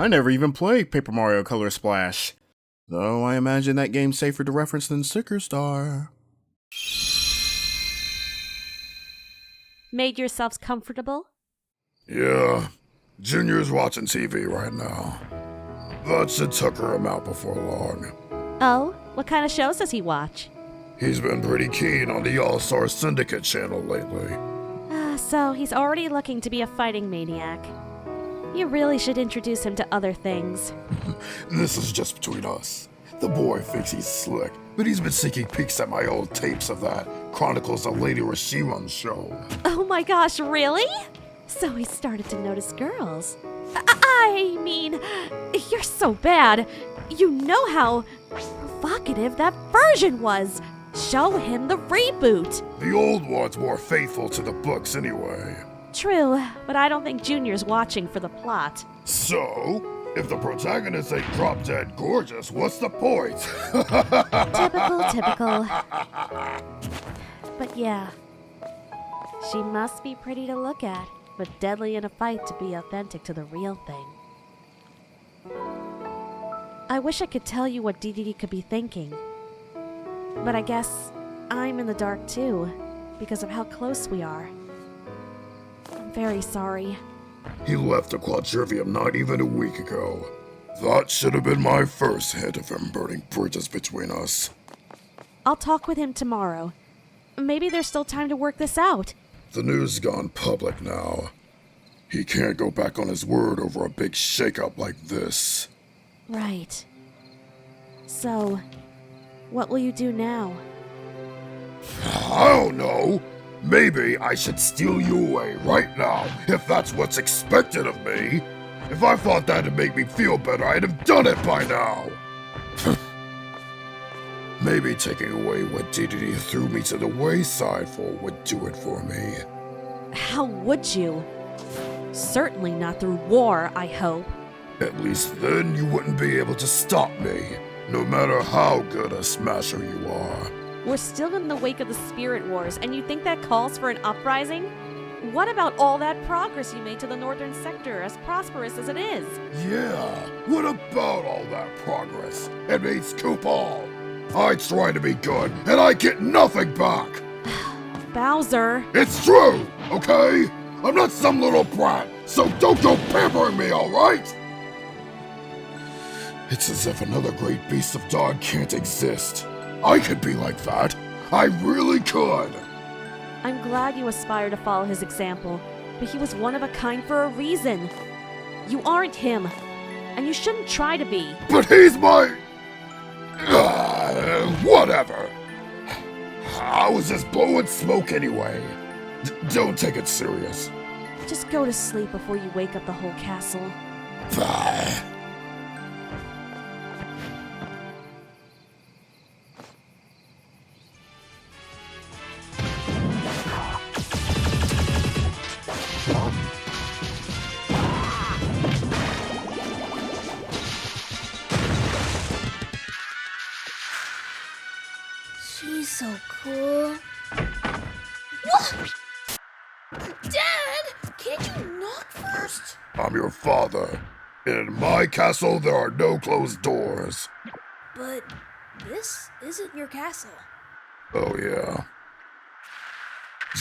I never even played Paper Mario Color Splash. Though I imagine that game's safer to reference than Sticker Star. Made yourselves comfortable? Yeah, Junior's watching TV right now. That should tucker him out before long. Oh? What kind of shows does he watch? He's been pretty keen on the All-Star Syndicate channel lately. So he's already looking to be a fighting maniac. You really should introduce him to other things. This is just between us. The boy thinks he's slick, but he's been sneaking peeks at my old tapes of that Chronicles of Lady Rashimon's show. Oh my gosh, really? So he started to notice girls. I mean, you're so bad. You know how provocative that version was. Show him the reboot. The old one's more faithful to the books anyway. True, but I don't think Junior's watching for the plot. So, if the protagonist ain't drop-dead gorgeous, what's the point? Typical. But yeah, she must be pretty to look at, but deadly in a fight to be authentic to the real thing. I wish I could tell you what Dedede could be thinking. But I guess I'm in the dark too, because of how close we are. I'm very sorry. He left the Quadrivium not even a week ago. That should have been my first hint of him burning bridges between us. I'll talk with him tomorrow. Maybe there's still time to work this out. The news has gone public now. He can't go back on his word over a big shakeup like this. Right. So, what will you do now? I don't know. Maybe I should steal you away right now, if that's what's expected of me. If I thought that'd make me feel better, I'd have done it by now. Maybe taking away what Dedede threw me to the wayside for would do it for me. How would you? Certainly not through war, I hope. At least then you wouldn't be able to stop me, no matter how good a smasher you are. We're still in the wake of the Spirit Wars, and you think that calls for an uprising? What about all that progress you made to the northern sector, as prosperous as it is? Yeah, what about all that progress? It means Koopa. I try to be good, and I get nothing back! Bowser. It's true, okay? I'm not some little brat, so don't go pampering me, alright? It's as if another great beast of dog can't exist. I could be like that. I really could. I'm glad you aspire to follow his example, but he was one of a kind for a reason. You aren't him, and you shouldn't try to be. But he's my... whatever. I was just blowing smoke anyway. Don't take it serious. Just go to sleep before you wake up the whole castle. She's so cool. What? Dad, can't you knock first? I'm your father. In my castle, there are no closed doors. But this isn't your castle. Oh, yeah.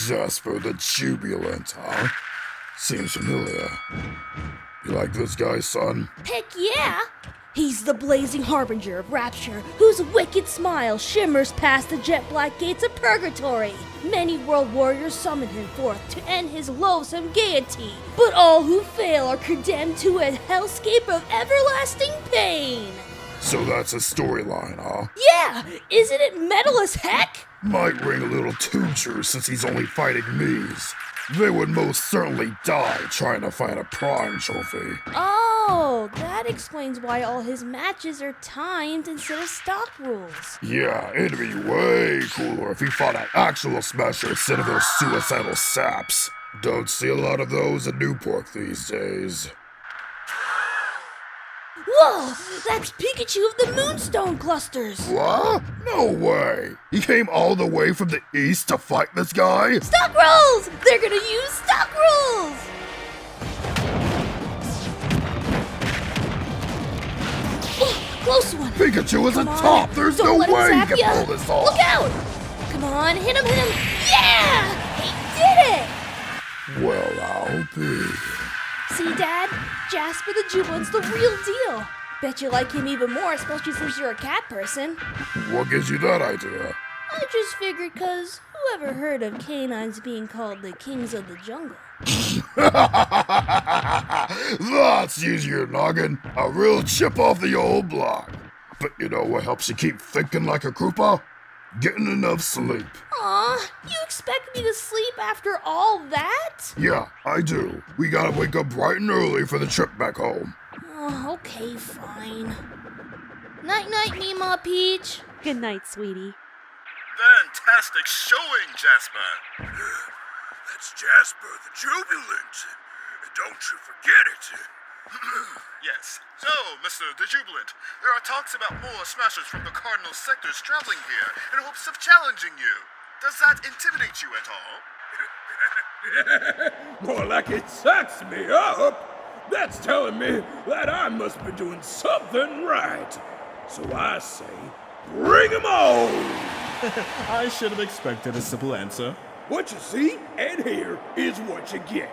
Jasper the Jubilant, huh? Seems familiar. You like this guy, son? Heck yeah! He's the blazing harbinger of rapture, whose wicked smile shimmers past the jet-black gates of purgatory. Many world warriors summon him forth to end his loathsome gaiety, but all who fail are condemned to a hellscape of everlasting pain. So that's a storyline, huh? Yeah! Isn't it metal as heck? Might ring a little too true since he's only fighting me's. They would most certainly die trying to find a prime trophy. Oh, that explains why all his matches are timed instead of stock rules. Yeah, it'd be way cooler if he fought an actual smasher instead of those suicidal saps. Don't see a lot of those in Newport these days. Whoa! That's Pikachu of the Moonstone Clusters! What? No way! He came all the way from the east to fight this guy? Stock rules! They're gonna use stock rules! Pikachu is a Come on, top! There's don't no let him way he zap can ya. pull this off! Look out! Come on, hit him, hit him! Yeah! He did it! Well, I'll be. See, Dad? Jasper the Jubilant's the real deal. Bet you like him even more, especially since you're a cat person. What gives you that idea? I just figured cause whoever heard of canines being called the kings of the jungle? That's easier, noggin. A real chip off the old block. But you know what helps you keep thinking like a Koopa? Getting enough sleep. Aw, you expect me to sleep after all that? Yeah, I do. We gotta wake up bright and early for the trip back home. Oh, okay, fine. Night-night, Mima Peach. Good night, sweetie. Fantastic showing, Jasper. That's Jasper the Jubilant. Don't you forget it. Yes. So, Mr. the Jubilant, there are talks about more Smashers from the Cardinal sectors traveling here in hopes of challenging you. Does that intimidate you at all? More like it sucks me up. That's telling me that I must be doing something right. So I say, bring 'em on! I should have expected a simple answer. What you see and hear is what you get.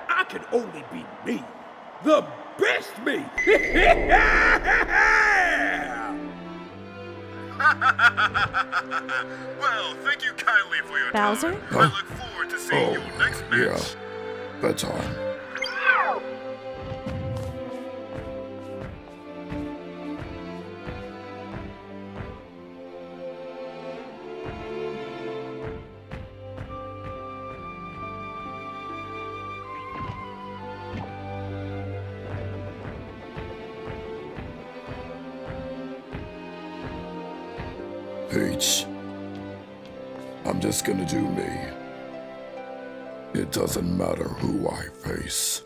I can only be me. The best me! Well, thank you kindly for your Bowser? time. I look forward to seeing you next match. Yeah. Bedtime. Peach, I'm just gonna do me. It doesn't matter who I face.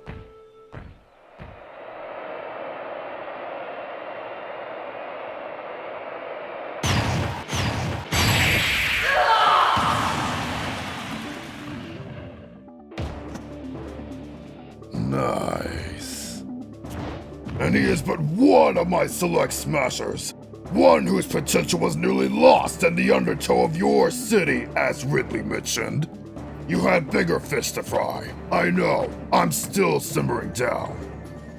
Nice. And he is but one of my select smashers. One whose potential was nearly lost in the undertow of your city, as Ridley mentioned. You had bigger fish to fry. I know, I'm still simmering down.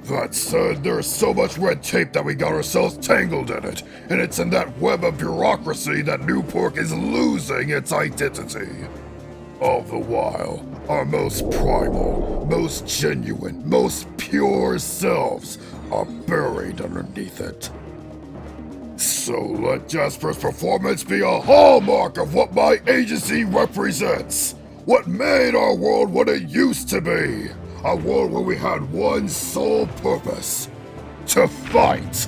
That said, there's so much red tape that we got ourselves tangled in it, and it's in that web of bureaucracy that New Pork is losing its identity. All the while, our most primal, most genuine, most pure selves are buried underneath it. So let Jasper's performance be a hallmark of what my agency represents. What made our world what it used to be. A world where we had one sole purpose. To fight.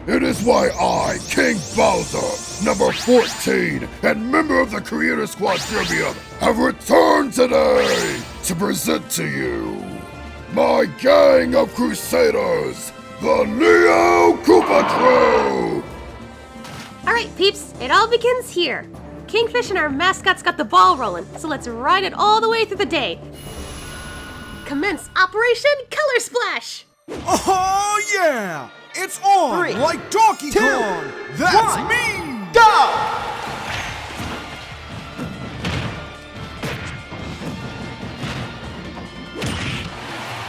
It is why I, King Bowser, number 14, and member of the Creator Squad Tribune, have returned today to present to you my gang of crusaders, the Neo Koopa Troop! Alright, peeps, it all begins here. Kingfish and our mascots got the ball rolling, so let's ride it all the way through the day. Commence Operation Color Splash! Oh yeah! It's on! 3, like Donkey 2, Kong! That's 1, me! Go!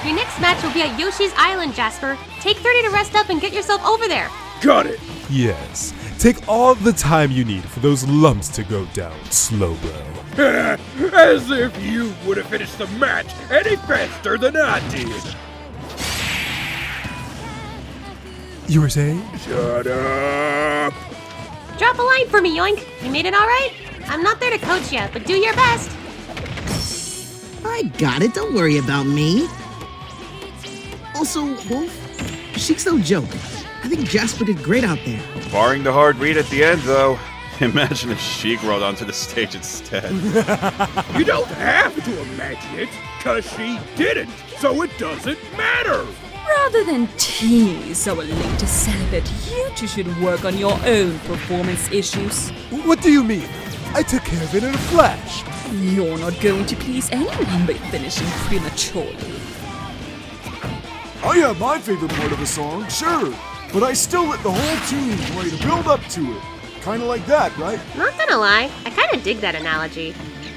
Your next match will be at Yoshi's Island, Jasper. Take 30 to rest up and get yourself over there. Got it! Yes. Take all the time you need for those lumps to go down, Slowbro. As if you would have finished the match any faster than I did! You were saying? Shut up! Drop a line for me, Yoink. You made it alright? I'm not there to coach you, but do your best. I got it, don't worry about me. Also, Wolf, Sheik's no joke. I think Jasper did great out there. Barring the hard read at the end, though. Imagine if Sheik rolled onto the stage instead. You don't have to imagine it, cause she didn't, so it doesn't matter! Rather than tease our latest celibate, you two should work on your own performance issues. What do you mean? I took care of it in a flash. You're not going to please anyone by finishing prematurely. I have my favorite part of the song, sure. but I still let the whole team play to build up to it. Kinda like that, right? Not gonna lie, I kinda dig that analogy.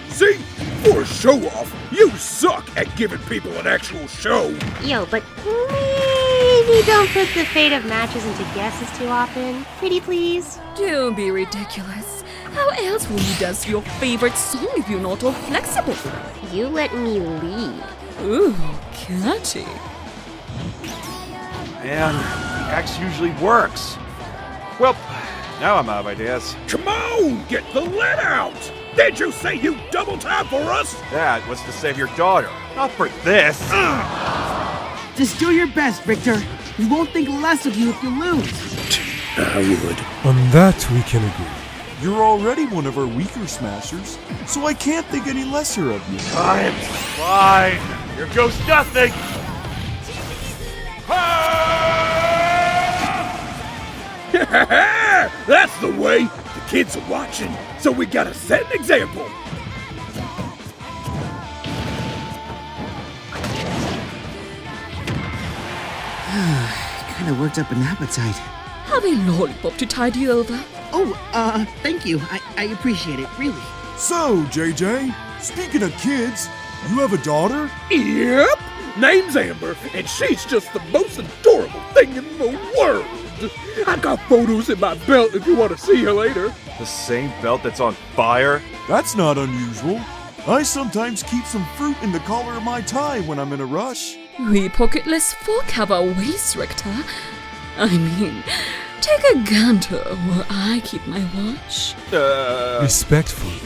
See? For a show-off, you suck at giving people an actual show. Yo, but maybe don't put the fate of matches into guesses too often. Pretty please? Don't be ridiculous. How else will you dance your favorite song if you're not all flexible? You let me lead. Ooh, catchy. Man, the X usually works. Well, now I'm out of ideas. Come on, get the lead out! Did you say you double time for us? That was to save your daughter, not for this. Just do your best, Victor. We won't think less of you if you lose. I would. On that we can agree. You're already one of our weaker smashers, so I can't think any lesser of you. I'm fine. Here goes nothing. That's the way. The kids are watching, so we gotta set an example. Kinda worked up an appetite. Have a lollipop to tide you over. Oh, thank you. I appreciate it, really. So, JJ, speaking of kids, you have a daughter? Yep. Name's Amber, and she's just the most adorable thing in the world. I've got photos in my belt if you want to see her later. The same belt that's on fire? That's not unusual. I sometimes keep some fruit in the collar of my tie when I'm in a rush. We pocketless folk have our ways, Rector. I mean, take a gander while I keep my watch. Respectfully.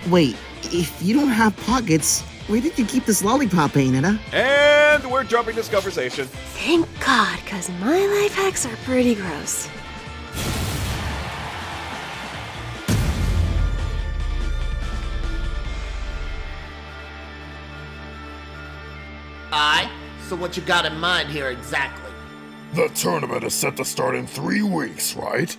Wait, if you don't have pockets, where did you keep this lollipop, Ainetta? And we're dropping this conversation. Thank God, cause my life hacks are pretty gross. Alright, so what you got in mind here exactly? The tournament is set to start in 3 weeks, right?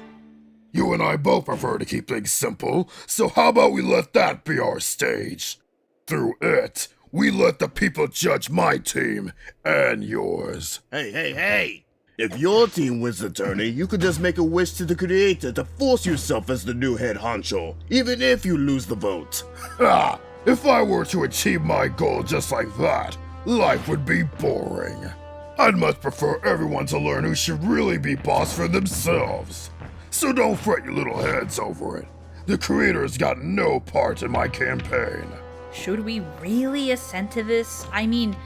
You and I both prefer to keep things simple, so how about we let that be our stage? Through it, we let the people judge my team and yours. Hey! If your team wins the tourney, you could just make a wish to the creator to force yourself as the new head honcho, even if you lose the vote. Ha! If I were to achieve my goal just like that, life would be boring. I'd much prefer everyone to learn who should really be boss for themselves. So don't fret your little heads over it. The creator's got no part in my campaign. Should we really assent to this? I mean,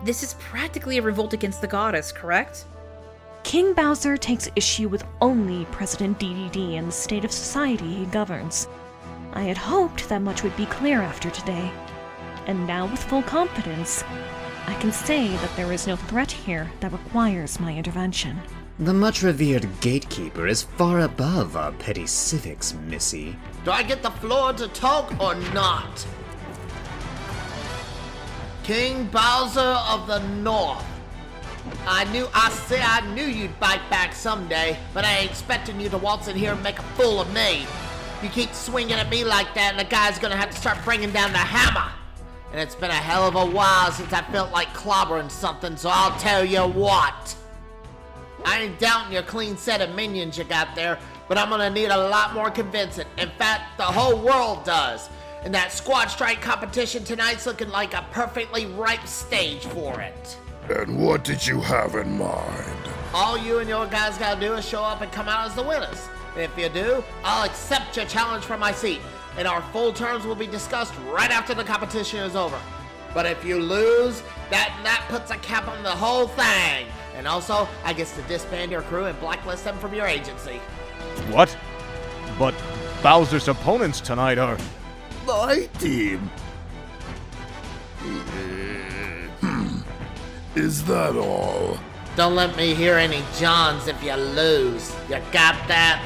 this is practically a revolt against the goddess, correct? King Bowser takes issue with only President Dedede and the state of society he governs. I had hoped that much would be clear after today. And now with full confidence, I can say that there is no threat here that requires my intervention. The much-revered gatekeeper is far above our petty civics, Missy. Do I get the floor to talk or not? King Bowser of the North. I knew you'd bite back someday, but I ain't expecting you to waltz in here and make a fool of me. You keep swinging at me like that, and the guy's gonna have to start bringing down the hammer. And it's been a hell of a while since I felt like clobbering something, so I'll tell you what. I ain't doubting your clean set of minions you got there, but I'm gonna need a lot more convincing. In fact, the whole world does. And that squad strike competition tonight's looking like a perfectly ripe stage for it. And what did you have in mind? All you and your guys gotta do is show up and come out as the winners. And if you do, I'll accept your challenge from my seat, and our full terms will be discussed right after the competition is over. But if you lose, that puts a cap on the whole thing. And also, I guess to disband your crew and blacklist them from your agency. What? But Bowser's opponents tonight are... My team. Is that all? Don't let me hear any Johns if you lose. You got that?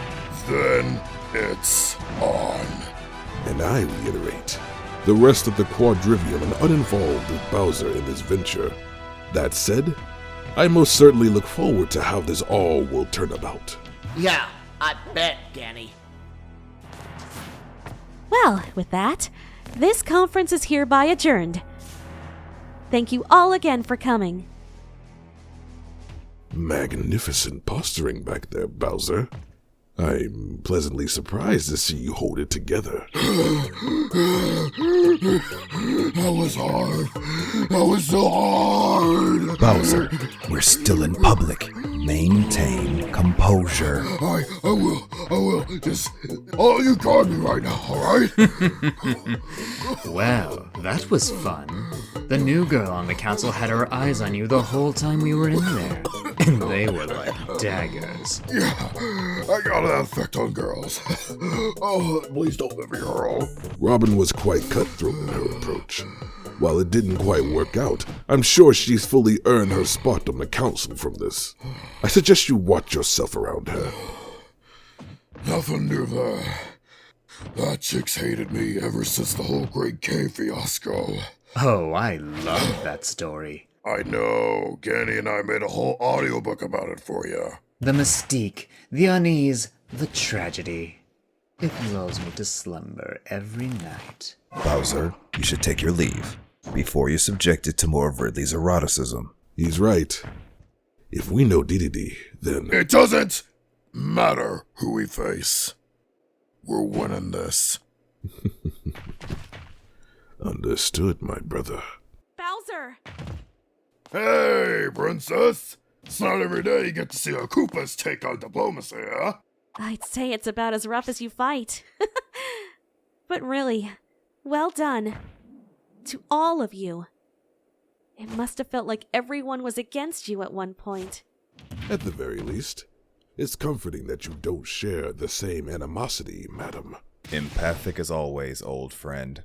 Then it's on. And I reiterate, the rest of the quadrivium are uninvolved with Bowser in this venture. That said, I most certainly look forward to how this all will turn about. Yeah, I bet, Ganny. Well, with that, this conference is hereby adjourned. Thank you all again for coming. Magnificent posturing back there, Bowser. I'm pleasantly surprised to see you hold it together. That was hard. That was so hard. Bowser, we're still in public. Maintain composure. I will. Just, you got me right now, alright? Well, that was fun. The new girl on the council had her eyes on you the whole time we were in there. And they were like daggers. Yeah, I got that effect on girls. Oh, please don't let me hurl. Robin was quite cutthroat in her approach. While it didn't quite work out, I'm sure she's fully earned her spot on the council from this. I suggest you watch yourself around her. Nothing new there. That chick's hated me ever since the whole Great K fiasco. Oh, I love that story. I know. Ganny and I made a whole audiobook about it for you. The mystique, the unease, the tragedy. It lulls me to slumber every night. Bowser, you should take your leave before you're subjected to more of Ridley's eroticism. He's right. If we know Dedede, then... It doesn't matter who we face. We're winning this. Understood, my brother. Bowser! Hey, princess! It's not every day you get to see a Koopa's take on diplomacy, huh? I'd say it's about as rough as you fight. But really, well done. To all of you. It must have felt like everyone was against you at one point. At the very least, it's comforting that you don't share the same animosity, madam. Empathic as always, old friend.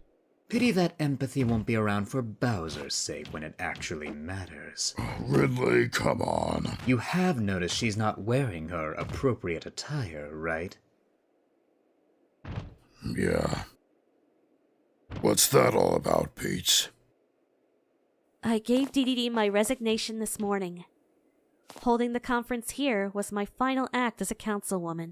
Pity that empathy won't be around for Bowser's sake when it actually matters. Ridley, come on. You have noticed she's not wearing her appropriate attire, right? Yeah. What's that all about, Peach? I gave Dedede my resignation this morning. Holding the conference here was my final act as a councilwoman.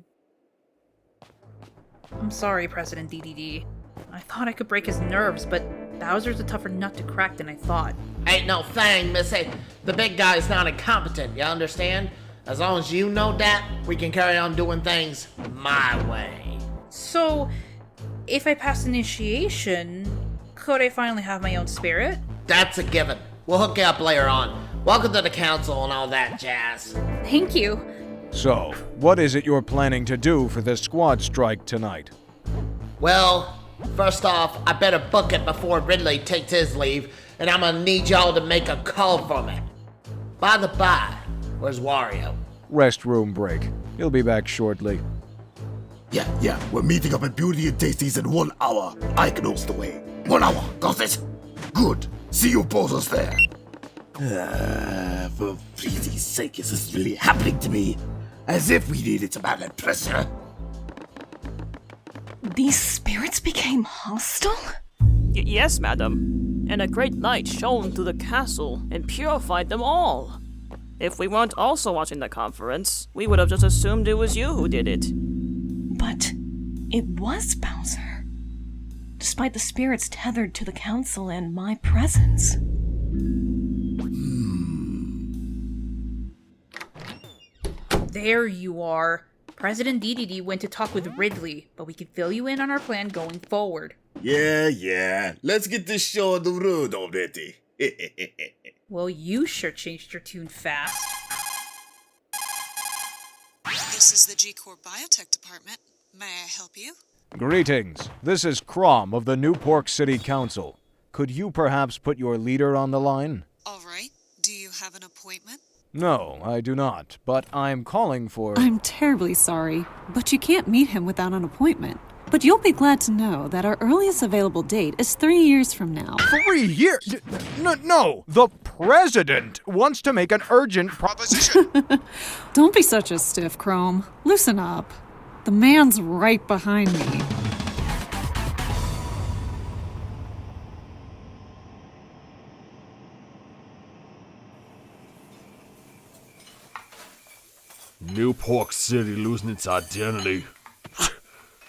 I'm sorry, President Dedede. I thought I could break his nerves, but Bowser's a tougher nut to crack than I thought. Ain't no thing, Missy. The big guy's not incompetent, you understand? As long as you know that, we can carry on doing things my way. So, if I pass initiation, could I finally have my own spirit? That's a given. We'll hook you up later on. Welcome to the council and all that jazz. Thank you. So, what is it you're planning to do for the squad strike tonight? Well, first off, I better book it before Ridley takes his leave, and I'm gonna need y'all to make a call for me. By the by, where's Wario? Restroom break. He'll be back shortly. Yeah, we're meeting up at Beauty and Tasty's in 1 hour. I can host the way. 1 hour, got it? Good. See you posers there. For Freezy's sake, is this really happening to me? As if we needed some added pressure. These spirits became hostile? Yes, madam. And a great light shone through the castle and purified them all. If we weren't also watching the conference, we would have just assumed it was you who did it. But it was Bowser. Despite the spirits tethered to the council and my presence. There you are. President Dedede went to talk with Ridley, but we can fill you in on our plan going forward. Yeah. Let's get this show on the road already. Well, you sure changed your tune fast. This is the G-Corp Biotech Department. May I help you? Greetings. This is Crom of the New Pork City Council. Could you perhaps put your leader on the line? All right. Do you have an appointment? No, I do not, but I'm calling for... I'm terribly sorry, but you can't meet him without an appointment. But you'll be glad to know that our earliest available date is 3 years from now. 3 years? No! The President wants to make an urgent proposition! Don't be such a stiff, Chrome. Loosen up. The man's right behind me. New Pork City losing its identity.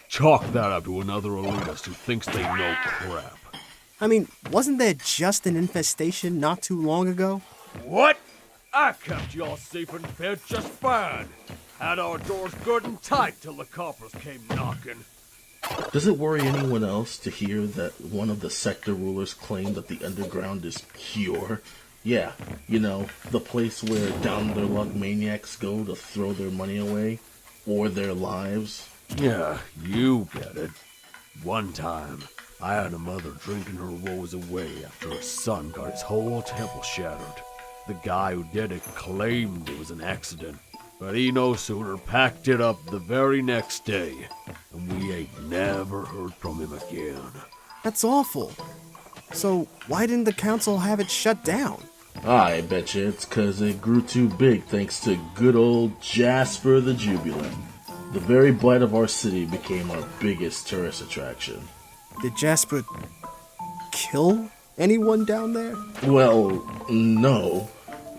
Chalk that up to another elitist who thinks they know crap. I mean, wasn't there just an infestation not too long ago? What? I kept y'all safe and fed just fine. Had our doors good and tight till the coppers came knocking. Does it worry anyone else to hear that one of the sector rulers claimed that the underground is pure? Yeah, you know, the place where down-their-luck maniacs go to throw their money away, or their lives. Yeah, you get it. One time, I had a mother drinking her woes away after her son got his whole temple shattered. The guy who did it claimed it was an accident, but he no sooner packed it up the very next day, and we ain't never heard from him again. That's awful. So, why didn't the council have it shut down? I betcha it's 'cause it grew too big thanks to good old Jasper the Jubilant. The very blight of our city became our biggest tourist attraction. Did Jasper kill anyone down there? Well, no.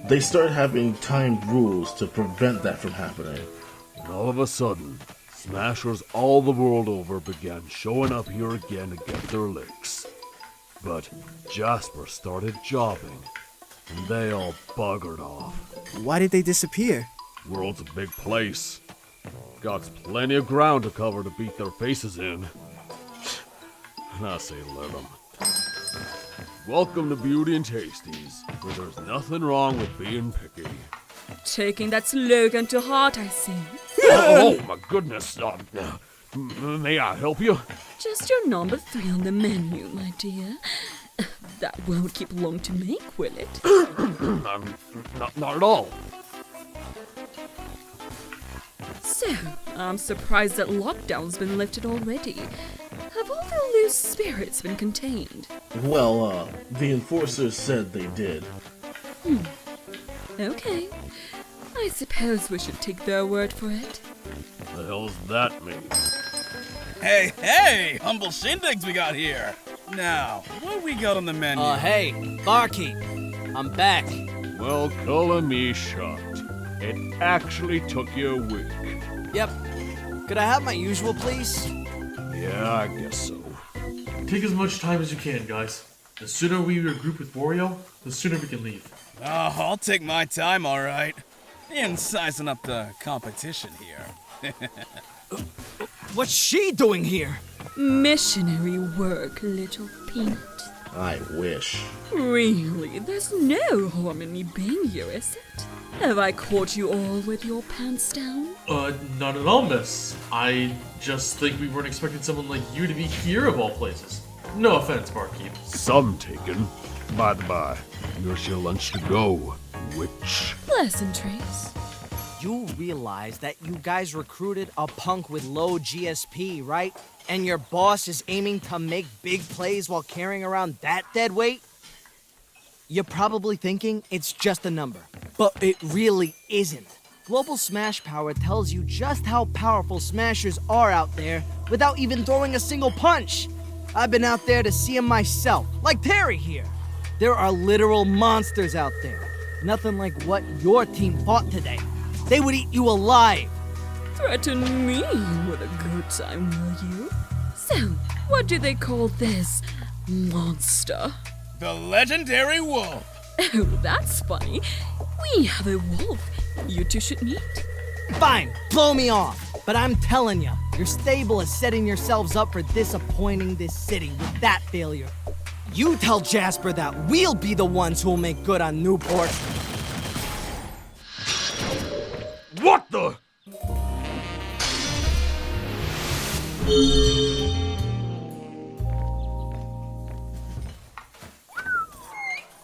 They started having timed rules to prevent that from happening. And all of a sudden, smashers all the world over began showing up here again to get their licks. But Jasper started jobbing, and they all buggered off. Why did they disappear? World's a big place. Got plenty of ground to cover to beat their faces in. And I say let 'em. Welcome to Beauty and Tasties, where there's nothing wrong with being picky. Taking that slogan to heart, I see. Oh my goodness. May I help you? Just your number 3 on the menu, my dear. That won't keep long to make, will it? Not at all. So, I'm surprised that lockdown's been lifted already. Have all the loose spirits been contained? Well, the enforcers said they did. Okay. I suppose we should take their word for it. The hell's that mean? Hey, humble shindigs we got here. Now, what we got on the menu? Hey, barkeep, I'm back. Well, color me shocked. It actually took you a week. Yep. Could I have my usual, please? Yeah, I guess so. Take as much time as you can, guys. The sooner we regroup with Wario, the sooner we can leave. Oh, I'll take my time, all right. And sizing up the competition here. What's she doing here? Missionary work, little peanut. I wish. Really? There's no harm in me being here, is it? Have I caught you all with your pants down? Not at all, miss. I just think we weren't expecting someone like you to be here of all places. No offense, barkeep. Some taken. By the by, here's your lunch to go, witch. Pleasantries. You realize that you guys recruited a punk with low GSP, right? And your boss is aiming to make big plays while carrying around that dead weight? You're probably thinking it's just a number, but it really isn't. Global Smash Power tells you just how powerful Smashers are out there without even throwing a single punch. I've been out there to see them myself, like Terry here. There are literal monsters out there. Nothing like what your team fought today. They would eat you alive. Threaten me with a good time, will you? So, what do they call this monster? The legendary wolf. Oh, that's funny. We have a wolf. You two should meet. Fine, blow me off. But I'm telling you, your stable is setting yourselves up for disappointing this city with that failure. You tell Jasper that we'll be the ones who'll make good on Newport. What the?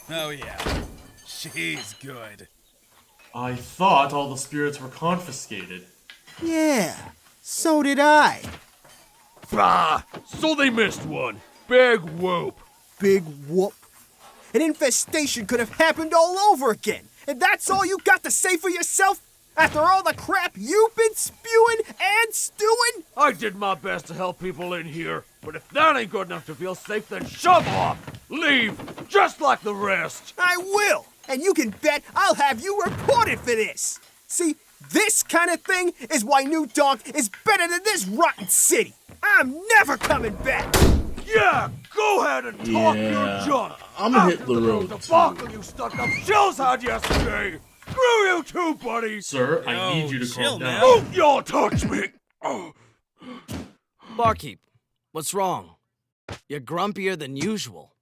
Oh yeah, she's good. I thought all the spirits were confiscated. Yeah, so did I. So they missed one. Big whoop. Big whoop. An infestation could have happened all over again, and that's all you got to say for yourself? After all the crap you've been spewing and stewing? I did my best to help people in here, but if that ain't good enough to feel safe, then shove off! Leave, just like the rest! I will! And you can bet I'll have you reported for this! See, this kind of thing is why New Donk is better than this rotten city! I'm never coming back! Yeah, go ahead and talk your junk! I'm gonna hit the road The debacle you stuck up shells had yesterday! Screw you too, buddy! Sir, I need you to calm down. Don't y'all touch me! Oh. Barkeep, what's wrong? You're grumpier than usual.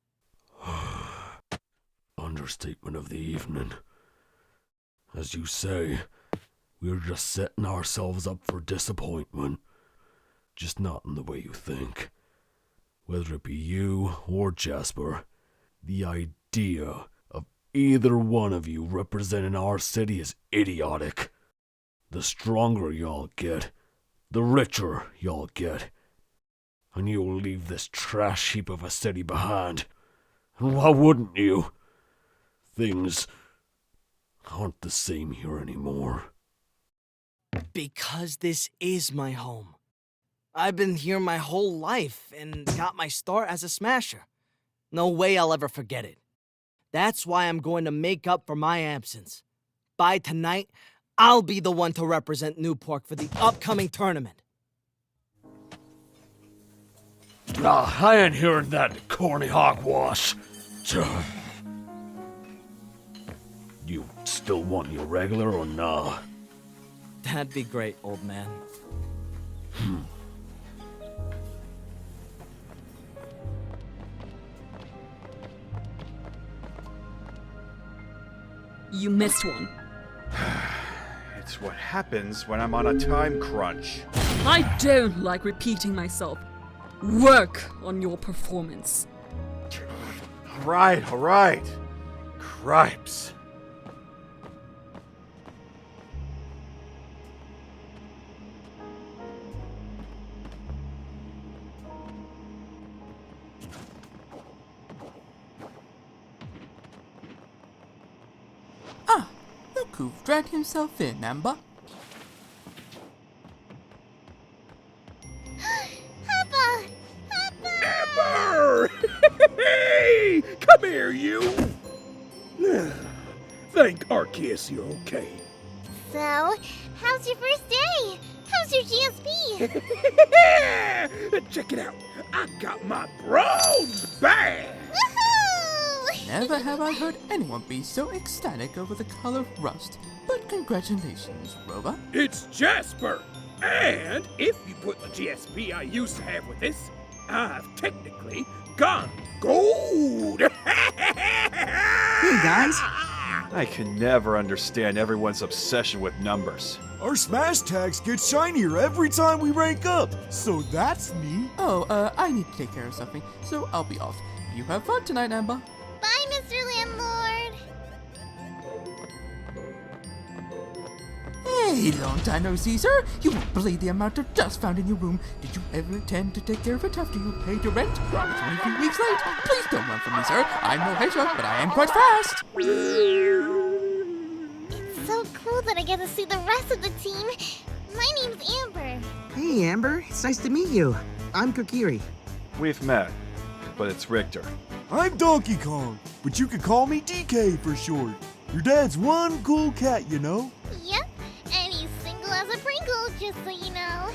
Understatement of the evening. As you say, we're just setting ourselves up for disappointment. Just not in the way you think. Whether it be you or Jasper, the idea of either one of you representing our city is idiotic. The stronger y'all get, the richer y'all get. And you'll leave this trash heap of a city behind. And why wouldn't you? Things aren't the same here anymore. Because this is my home. I've been here my whole life and got my start as a smasher. No way I'll ever forget it. That's why I'm going to make up for my absence. By tonight, I'll be the one to represent Newport for the upcoming tournament. I ain't hearing that corny hogwash. You still want your regular or nah? That'd be great, old man. You missed one. It's what happens when I'm on a time crunch. I don't like repeating myself. Work on your performance. All right. Cripes. Look who've dragged himself in, Amber. Papa! Amber! Hey! Come here, you! Thank Arceus you're okay. So, how's your first day? How's your GSP? Check it out. I got my bronze badge! Never have I heard anyone be so ecstatic over the color of rust. But congratulations, Rover. It's Jasper! And if you put the GSP I used to have with this, I've technically gone gold! Hey guys! I can never understand everyone's obsession with numbers. Our smash tags get shinier every time we rank up, so that's neat. Oh, I need to take care of something, so I'll be off. You have fun tonight, Amber. Bye, Mr. Landlord! Hey, long time no see, sir. You won't believe the amount of dust found in your room. Did you ever intend to take care of it after you paid your rent? It's only 3 weeks late. Please don't run from me, sir. I'm no hedgehog, but I am quite fast. It's so cool that I get to see the rest of the team. My name's Amber. Hey Amber, it's nice to meet you. I'm Kokiri. We've met, but it's Richter. I'm Donkey Kong, but you can call me DK for short. Your dad's one cool cat, you know? Yep, and he's single as a Pringle, just so you know.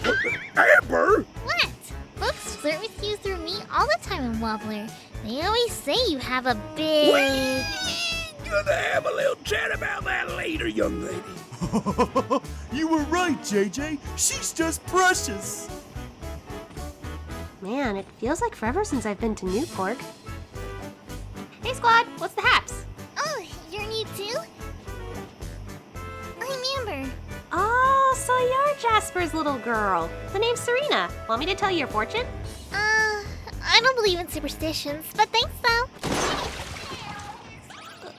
Amber! What? Folks service you through me all the time in Wobbler. They always say you have a big... We're gonna have a little chat about that later, young lady. You were right, JJ. She's just precious. Man, it feels like forever since I've been to Newport. Hey squad, what's the haps? Oh, you're new too? I'm Amber. Oh, so you're Jasper's little girl. The name's Serena. Want me to tell you your fortune? I don't believe in superstitions, but thanks though.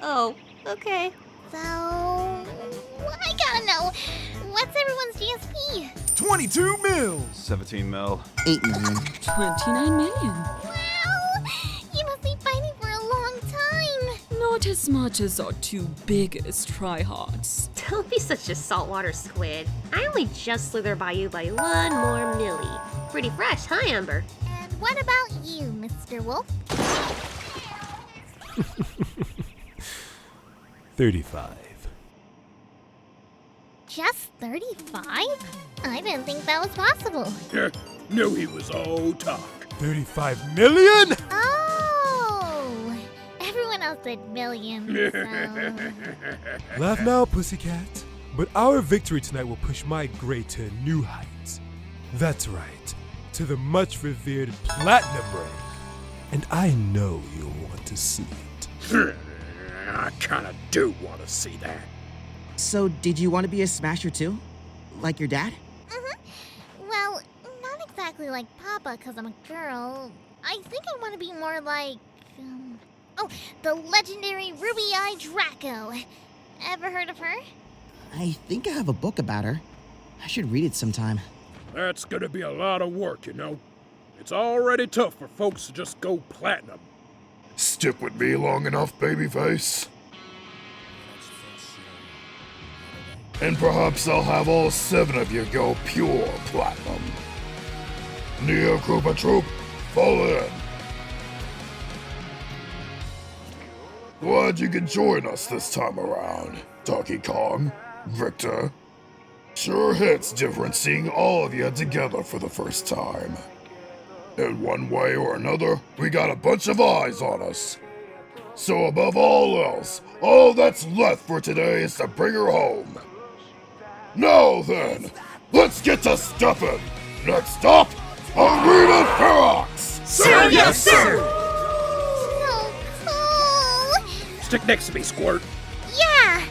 Oh, okay. So, I gotta know, what's everyone's GSP? 22 mil. 17 mil. 8 million. 29 million. Wow! You must be fighting for a long time. Not as much as our two biggest tryhards. Don't be such a saltwater squid. I only just slither by you by 1 more milli. Pretty fresh, huh, Amber? And what about you, Mr. Wolf? 35. Just 35? I didn't think that was possible. Knew he was all talk. 35 million? Oh! Everyone else said millions, so... Laugh now, pussycat. But our victory tonight will push my grade to new heights. That's right, to the much revered platinum rank. And I know you'll want to see it. I kinda do want to see that. So, did you want to be a smasher too? Like your dad? Well, not exactly like Papa, because I'm a girl. I think I want to be more like... the legendary Ruby-Eyed Draco. Ever heard of her? I think I have a book about her. I should read it sometime. That's gonna be a lot of work, you know. It's already tough for folks to just go platinum. Stick with me long enough, babyface. And perhaps I'll have all 7 of you go pure platinum. Neo Koopa Troop, fall in. Glad you could join us this time around, Donkey Kong, Victor. Sure hits different seeing all of you together for the first time. In one way or another, we got a bunch of eyes on us. So above all else, all that's left for today is to bring her home. Now then, let's get to stepping. Next stop, Arena Ferox! Sir, yes, sir! Stick next to me, Squirt. Yeah!